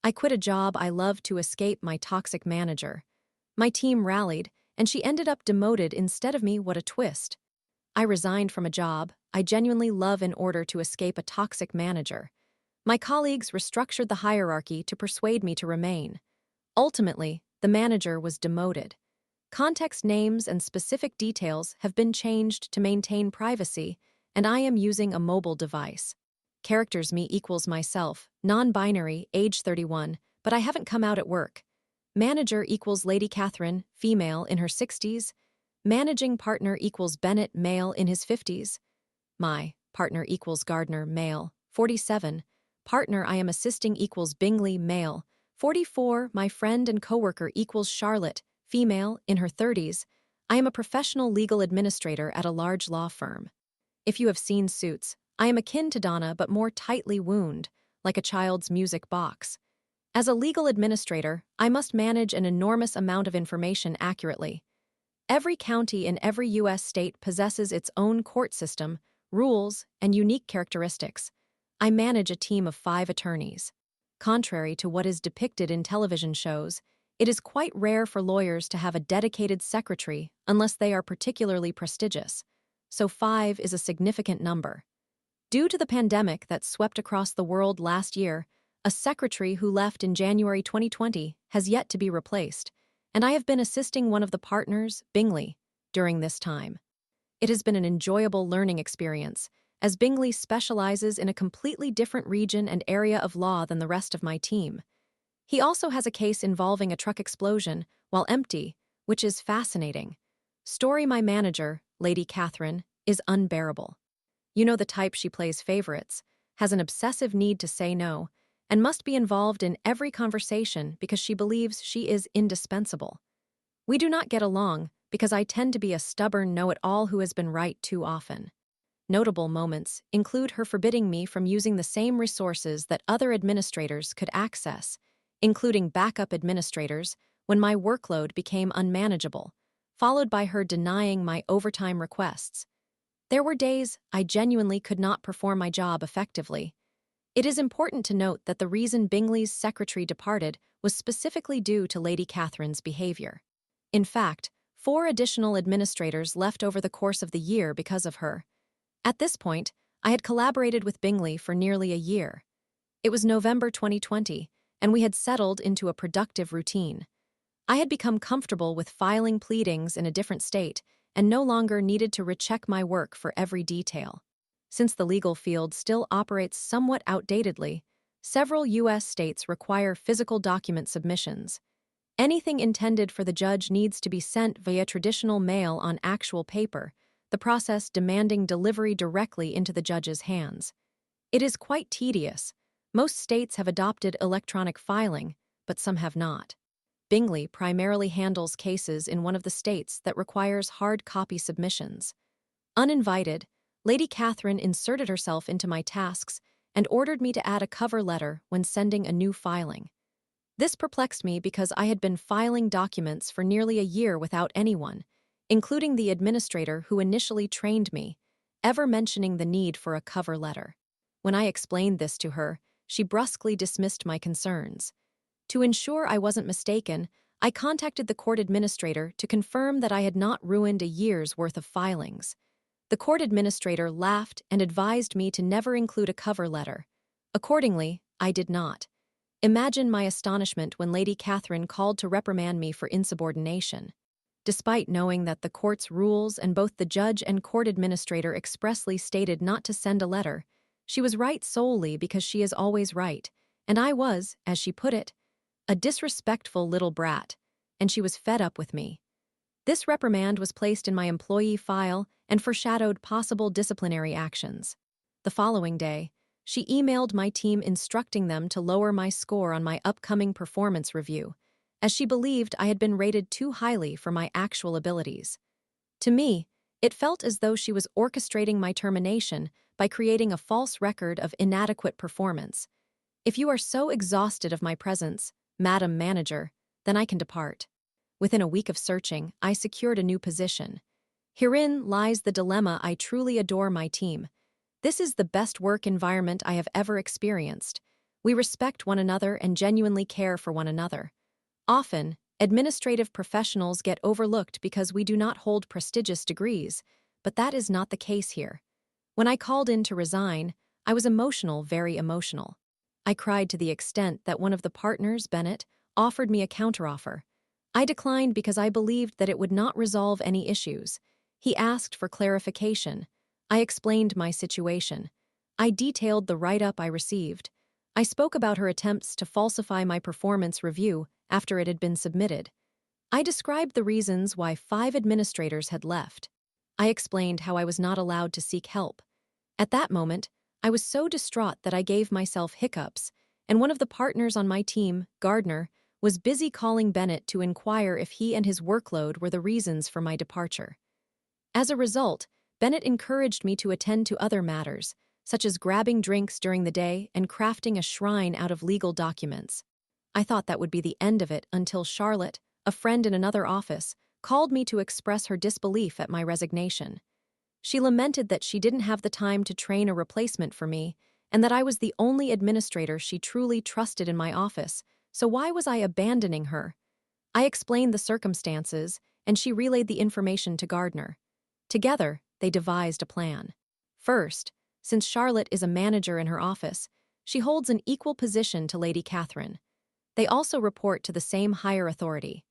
I quit a job I loved to escape my toxic manager. My team rallied, and she ended up demoted instead of me. What a twist. I resigned from a job I genuinely love in order to escape a toxic manager. My colleagues restructured the hierarchy to persuade me to remain. Ultimately, the manager was demoted. Context names and specific details have been changed to maintain privacy, and I am using a mobile device. Characters me equals myself, non-binary, age 31, but I haven't come out at work. Manager equals Lady Catherine, female, in her 60s. Managing partner equals Bennett, male, in his 50s. My partner equals Gardner, male, 47. Partner I am assisting equals Bingley, male, 44. My friend and coworker equals Charlotte, female, in her 30s. I am a professional legal administrator at a large law firm. If you have seen Suits, I am akin to Donna but more tightly wound, like a child's music box. As a legal administrator, I must manage an enormous amount of information accurately. Every county in every U.S. state possesses its own court system, rules, and unique characteristics. I manage a team of 5 attorneys. Contrary to what is depicted in television shows, it is quite rare for lawyers to have a dedicated secretary unless they are particularly prestigious. So 5 is a significant number. Due to the pandemic that swept across the world last year, a secretary who left in January 2020 has yet to be replaced, and I have been assisting one of the partners, Bingley, during this time. It has been an enjoyable learning experience, as Bingley specializes in a completely different region and area of law than the rest of my team. He also has a case involving a truck explosion while empty, which is fascinating. Story my manager, Lady Catherine, is unbearable. You know the type. She plays favorites, has an obsessive need to say no, and must be involved in every conversation because she believes she is indispensable. We do not get along because I tend to be a stubborn know-it-all who has been right too often. Notable moments include her forbidding me from using the same resources that other administrators could access, including backup administrators, when my workload became unmanageable, followed by her denying my overtime requests. There were days I genuinely could not perform my job effectively. It is important to note that the reason Bingley's secretary departed was specifically due to Lady Catherine's behavior. In fact, 4 additional administrators left over the course of the year because of her. At this point, I had collaborated with Bingley for nearly a year. It was November 2020, and we had settled into a productive routine. I had become comfortable with filing pleadings in a different state and no longer needed to recheck my work for every detail. Since the legal field still operates somewhat outdatedly, several U.S. states require physical document submissions. Anything intended for the judge needs to be sent via traditional mail on actual paper, the process demanding delivery directly into the judge's hands. It is quite tedious. Most states have adopted electronic filing, but some have not. Bingley primarily handles cases in one of the states that requires hard copy submissions. Uninvited, Lady Catherine inserted herself into my tasks and ordered me to add a cover letter when sending a new filing. This perplexed me because I had been filing documents for nearly a year without anyone, including the administrator who initially trained me, ever mentioning the need for a cover letter. When I explained this to her, she brusquely dismissed my concerns. To ensure I wasn't mistaken, I contacted the court administrator to confirm that I had not ruined a year's worth of filings. The court administrator laughed and advised me to never include a cover letter. Accordingly, I did not. Imagine my astonishment when Lady Catherine called to reprimand me for insubordination. Despite knowing that the court's rules and both the judge and court administrator expressly stated not to send a letter, she was right solely because she is always right, and I was, as she put it, a disrespectful little brat, and she was fed up with me. This reprimand was placed in my employee file and foreshadowed possible disciplinary actions. The following day, she emailed my team instructing them to lower my score on my upcoming performance review, as she believed I had been rated too highly for my actual abilities. To me, it felt as though she was orchestrating my termination by creating a false record of inadequate performance. If you are so exhausted of my presence, Madam Manager, then I can depart. Within a week of searching, I secured a new position. Herein lies the dilemma. I truly adore my team. This is the best work environment I have ever experienced. We respect one another and genuinely care for one another. Often, administrative professionals get overlooked because we do not hold prestigious degrees, but that is not the case here. When I called in to resign, I was emotional, very emotional. I cried to the extent that one of the partners, Bennett, offered me a counteroffer. I declined because I believed that it would not resolve any issues. He asked for clarification. I explained my situation. I detailed the write-up I received. I spoke about her attempts to falsify my performance review after it had been submitted. I described the reasons why 5 administrators had left. I explained how I was not allowed to seek help. At that moment, I was so distraught that I gave myself hiccups, and one of the partners on my team, Gardner, was busy calling Bennett to inquire if he and his workload were the reasons for my departure. As a result, Bennett encouraged me to attend to other matters, such as grabbing drinks during the day and crafting a shrine out of legal documents. I thought that would be the end of it until Charlotte, a friend in another office, called me to express her disbelief at my resignation. She lamented that she didn't have the time to train a replacement for me and that I was the only administrator she truly trusted in my office, so why was I abandoning her? I explained the circumstances, and she relayed the information to Gardner. Together, they devised a plan. First, since Charlotte is a manager in her office, she holds an equal position to Lady Catherine. They also report to the same higher authority.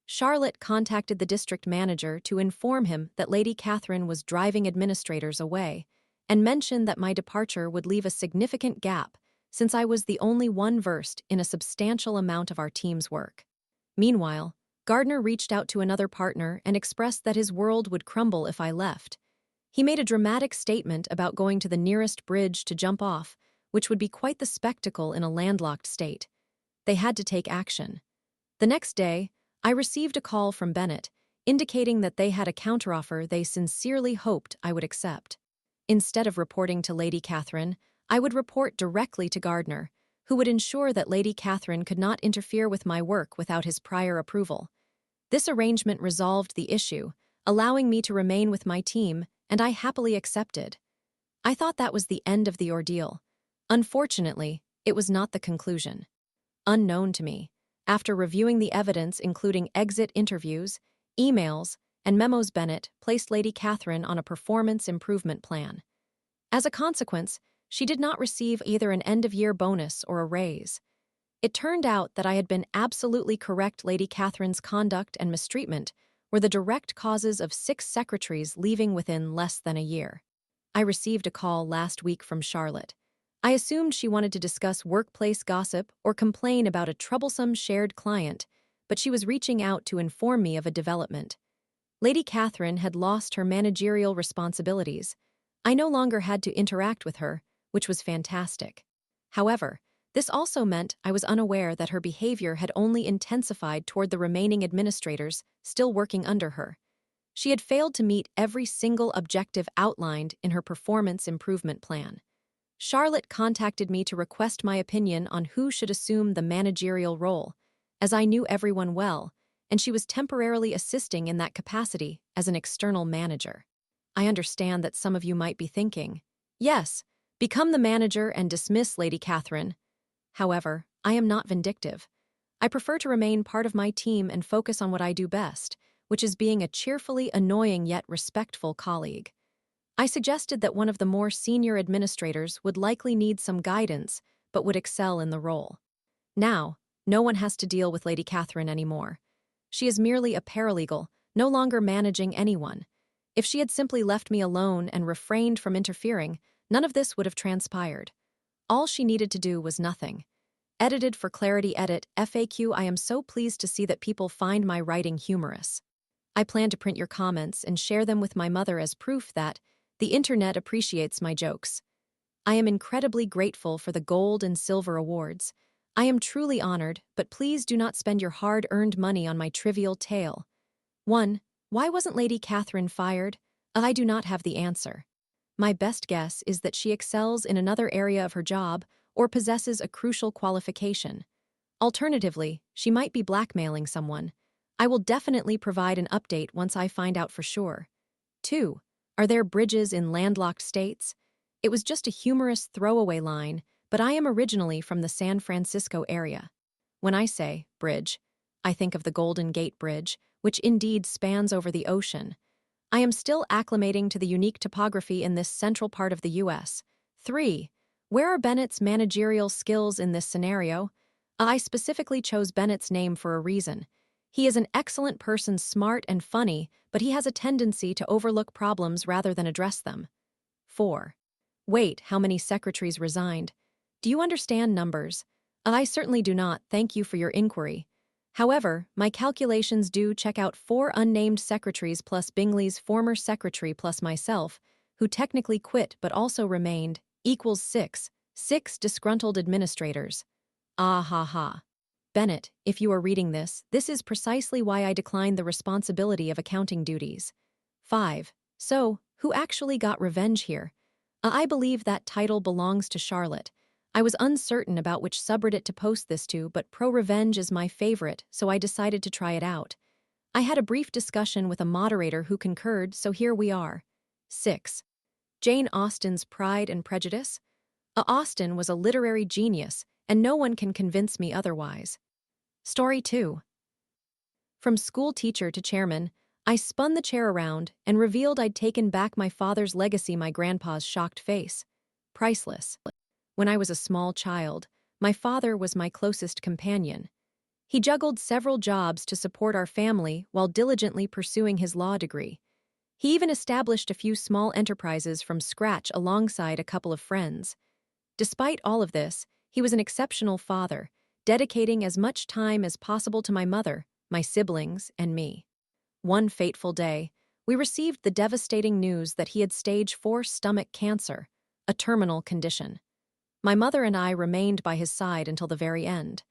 Charlotte contacted the district manager to inform him that Lady Catherine was driving administrators away and mentioned that my departure would leave a significant gap since I was the only one versed in a substantial amount of our team's work. Meanwhile, Gardner reached out to another partner and expressed that his world would crumble if I left. He made a dramatic statement about going to the nearest bridge to jump off, which would be quite the spectacle in a landlocked state. They had to take action. The next day, I received a call from Bennett, indicating that they had a counteroffer they sincerely hoped I would accept. Instead of reporting to Lady Catherine, I would report directly to Gardner, who would ensure that Lady Catherine could not interfere with my work without his prior approval. This arrangement resolved the issue, allowing me to remain with my team, and I happily accepted. I thought that was the end of the ordeal. Unfortunately, it was not the conclusion. Unknown to me, after reviewing the evidence including exit interviews, emails, and memos, Bennett placed Lady Catherine on a performance improvement plan. As a consequence, she did not receive either an end-of-year bonus or a raise. It turned out that I had been absolutely correct. Lady Catherine's conduct and mistreatment were the direct causes of 6 secretaries leaving within less than a year. I received a call last week from Charlotte. I assumed she wanted to discuss workplace gossip or complain about a troublesome shared client, but she was reaching out to inform me of a development. Lady Catherine had lost her managerial responsibilities. I no longer had to interact with her, which was fantastic. However, this also meant I was unaware that her behavior had only intensified toward the remaining administrators still working under her. She had failed to meet every single objective outlined in her performance improvement plan. Charlotte contacted me to request my opinion on who should assume the managerial role, as I knew everyone well, and she was temporarily assisting in that capacity as an external manager. I understand that some of you might be thinking, yes, become the manager and dismiss Lady Catherine. However, I am not vindictive. I prefer to remain part of my team and focus on what I do best, which is being a cheerfully annoying yet respectful colleague. I suggested that one of the more senior administrators would likely need some guidance, but would excel in the role. Now, no one has to deal with Lady Catherine anymore. She is merely a paralegal, no longer managing anyone. If she had simply left me alone and refrained from interfering, none of this would have transpired. All she needed to do was nothing. Edited for clarity. Edit FAQ. I am so pleased to see that people find my writing humorous. I plan to print your comments and share them with my mother as proof that the internet appreciates my jokes. I am incredibly grateful for the gold and silver awards. I am truly honored, but please do not spend your hard-earned money on my trivial tale. 1. Why wasn't Lady Catherine fired? I do not have the answer. My best guess is that she excels in another area of her job or possesses a crucial qualification. Alternatively, she might be blackmailing someone. I will definitely provide an update once I find out for sure. 2. Are there bridges in landlocked states? It was just a humorous throwaway line, but I am originally from the San Francisco area. When I say bridge, I think of the Golden Gate Bridge, which indeed spans over the ocean. I am still acclimating to the unique topography in this central part of the U.S. 3. Where are Bennett's managerial skills in this scenario? I specifically chose Bennett's name for a reason. He is an excellent person, smart and funny, but he has a tendency to overlook problems rather than address them. 4. Wait, how many secretaries resigned? Do you understand numbers? I certainly do not, thank you for your inquiry. However, my calculations do check out 4 unnamed secretaries plus Bingley's former secretary plus myself, who technically quit but also remained, equals 6. 6 disgruntled administrators. Ah ha ha. Bennett, if you are reading this is precisely why I declined the responsibility of accounting duties. 5. So, who actually got revenge here? I believe that title belongs to Charlotte. I was uncertain about which subreddit to post this to, but pro-revenge is my favorite, so I decided to try it out. I had a brief discussion with a moderator who concurred, so here we are. 6. Jane Austen's Pride and Prejudice? Austen was a literary genius, and no one can convince me otherwise. Story 2. From school teacher to chairman, I spun the chair around and revealed I'd taken back my father's legacy. My grandpa's shocked face. Priceless. When I was a small child, my father was my closest companion. He juggled several jobs to support our family while diligently pursuing his law degree. He even established a few small enterprises from scratch alongside a couple of friends. Despite all of this, he was an exceptional father, dedicating as much time as possible to my mother, my siblings, and me. One fateful day, we received the devastating news that he had stage 4 stomach cancer, a terminal condition. My mother and I remained by his side until the very end.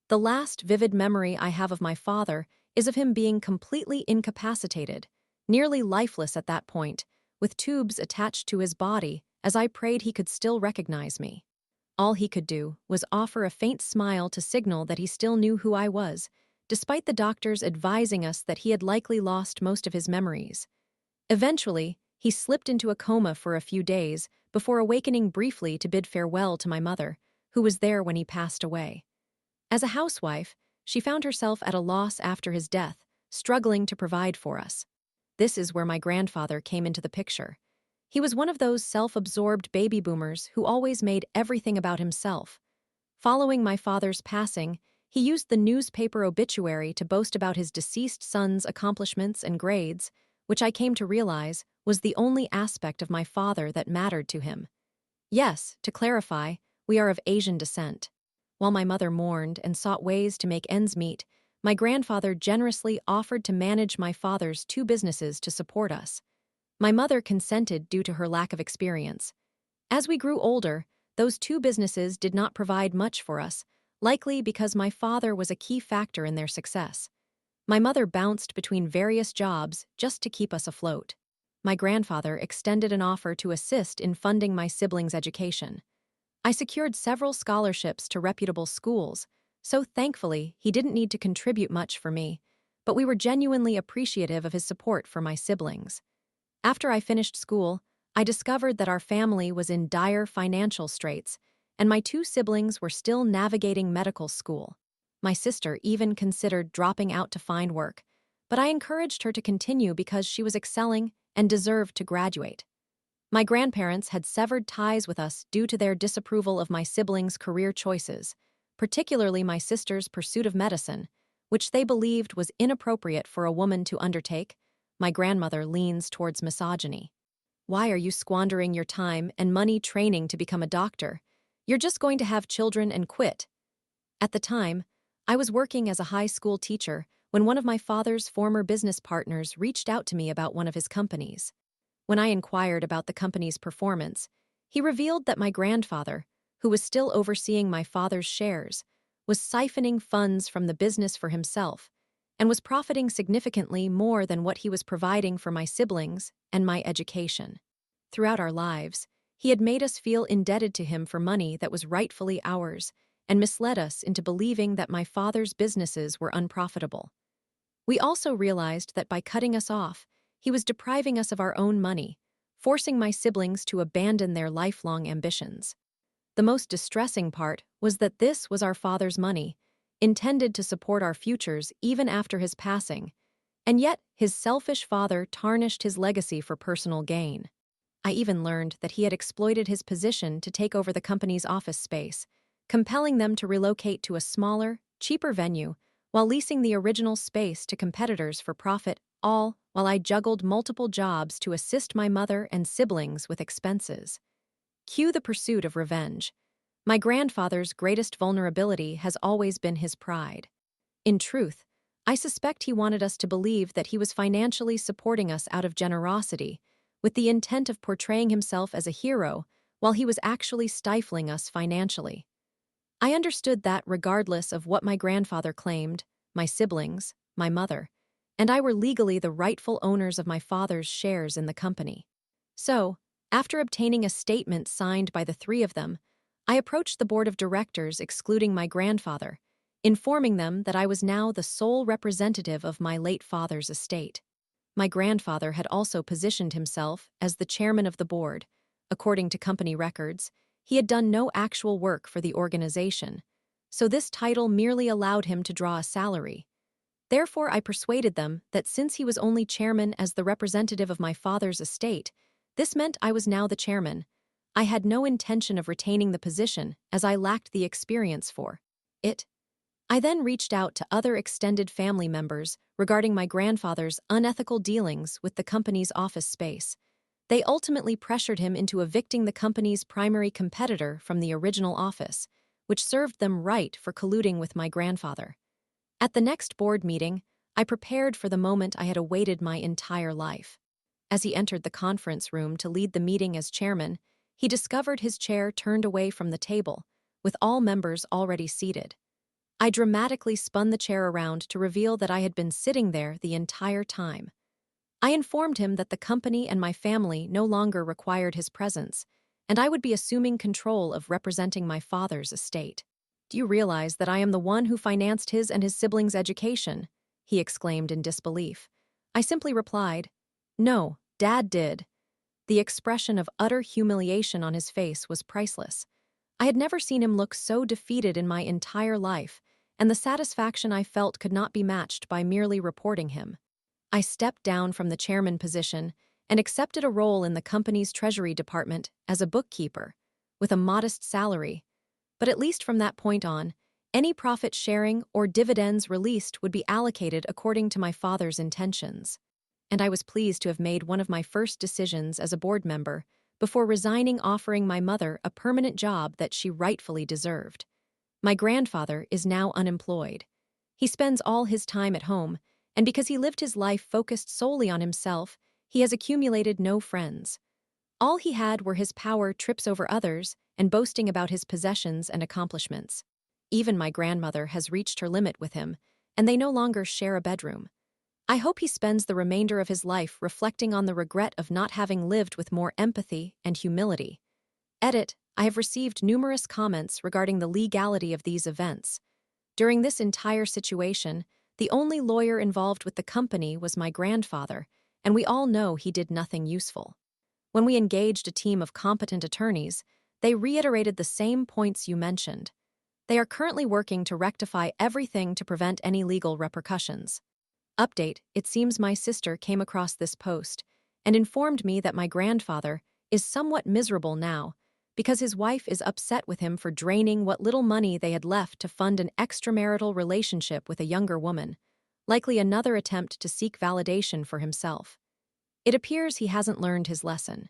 The last vivid memory I have of my father is of him being completely incapacitated, nearly lifeless at that point, with tubes attached to his body, as I prayed he could still recognize me. All he could do was offer a faint smile to signal that he still knew who I was, despite the doctors advising us that he had likely lost most of his memories. Eventually, he slipped into a coma for a few days before awakening briefly to bid farewell to my mother, who was there when he passed away. As a housewife, she found herself at a loss after his death, struggling to provide for us. This is where my grandfather came into the picture. He was one of those self-absorbed baby boomers who always made everything about himself. Following my father's passing, he used the newspaper obituary to boast about his deceased son's accomplishments and grades, which I came to realize was the only aspect of my father that mattered to him. Yes, to clarify, we are of Asian descent. While my mother mourned and sought ways to make ends meet, my grandfather generously offered to manage my father's 2 businesses to support us. My mother consented due to her lack of experience. As we grew older, those 2 businesses did not provide much for us, likely because my father was a key factor in their success. My mother bounced between various jobs just to keep us afloat. My grandfather extended an offer to assist in funding my siblings' education. I secured several scholarships to reputable schools, so thankfully he didn't need to contribute much for me, but we were genuinely appreciative of his support for my siblings. After I finished school, I discovered that our family was in dire financial straits, and my 2 siblings were still navigating medical school. My sister even considered dropping out to find work, but I encouraged her to continue because she was excelling and deserved to graduate. My grandparents had severed ties with us due to their disapproval of my siblings' career choices, particularly my sister's pursuit of medicine, which they believed was inappropriate for a woman to undertake. My grandmother leans towards misogyny. Why are you squandering your time and money training to become a doctor? You're just going to have children and quit. At the time, I was working as a high school teacher when one of my father's former business partners reached out to me about one of his companies. When I inquired about the company's performance, he revealed that my grandfather, who was still overseeing my father's shares, was siphoning funds from the business for himself and was profiting significantly more than what he was providing for my siblings and my education. Throughout our lives, he had made us feel indebted to him for money that was rightfully ours and misled us into believing that my father's businesses were unprofitable. We also realized that by cutting us off, he was depriving us of our own money, forcing my siblings to abandon their lifelong ambitions. The most distressing part was that this was our father's money, intended to support our futures even after his passing, and yet his selfish father tarnished his legacy for personal gain. I even learned that he had exploited his position to take over the company's office space, compelling them to relocate to a smaller, cheaper venue while leasing the original space to competitors for profit, all while I juggled multiple jobs to assist my mother and siblings with expenses. Cue the pursuit of revenge. My grandfather's greatest vulnerability has always been his pride. In truth, I suspect he wanted us to believe that he was financially supporting us out of generosity, with the intent of portraying himself as a hero while he was actually stifling us financially. I understood that regardless of what my grandfather claimed, my siblings, my mother, and I were legally the rightful owners of my father's shares in the company. So, after obtaining a statement signed by the three of them, I approached the board of directors excluding my grandfather, informing them that I was now the sole representative of my late father's estate. My grandfather had also positioned himself as the chairman of the board. According to company records, he had done no actual work for the organization, so this title merely allowed him to draw a salary. Therefore, I persuaded them that since he was only chairman as the representative of my father's estate, this meant I was now the chairman. I had no intention of retaining the position as I lacked the experience for it. I then reached out to other extended family members regarding my grandfather's unethical dealings with the company's office space. They ultimately pressured him into evicting the company's primary competitor from the original office, which served them right for colluding with my grandfather. At the next board meeting, I prepared for the moment I had awaited my entire life. As he entered the conference room to lead the meeting as chairman, he discovered his chair turned away from the table, with all members already seated. I dramatically spun the chair around to reveal that I had been sitting there the entire time. I informed him that the company and my family no longer required his presence, and I would be assuming control of representing my father's estate. "Do you realize that I am the one who financed his and his siblings' education?" he exclaimed in disbelief. I simply replied, "No, Dad did." The expression of utter humiliation on his face was priceless. I had never seen him look so defeated in my entire life, and the satisfaction I felt could not be matched by merely reporting him. I stepped down from the chairman position and accepted a role in the company's treasury department as a bookkeeper, with a modest salary. But at least from that point on, any profit sharing or dividends released would be allocated according to my father's intentions. And I was pleased to have made one of my first decisions as a board member before resigning, offering my mother a permanent job that she rightfully deserved. My grandfather is now unemployed. He spends all his time at home, and because he lived his life focused solely on himself, he has accumulated no friends. All he had were his power trips over others and boasting about his possessions and accomplishments. Even my grandmother has reached her limit with him, and they no longer share a bedroom. I hope he spends the remainder of his life reflecting on the regret of not having lived with more empathy and humility. Edit: I have received numerous comments regarding the legality of these events. During this entire situation, the only lawyer involved with the company was my grandfather, and we all know he did nothing useful. When we engaged a team of competent attorneys, they reiterated the same points you mentioned. They are currently working to rectify everything to prevent any legal repercussions. Update: it seems my sister came across this post and informed me that my grandfather is somewhat miserable now because his wife is upset with him for draining what little money they had left to fund an extramarital relationship with a younger woman, likely another attempt to seek validation for himself. It appears he hasn't learned his lesson.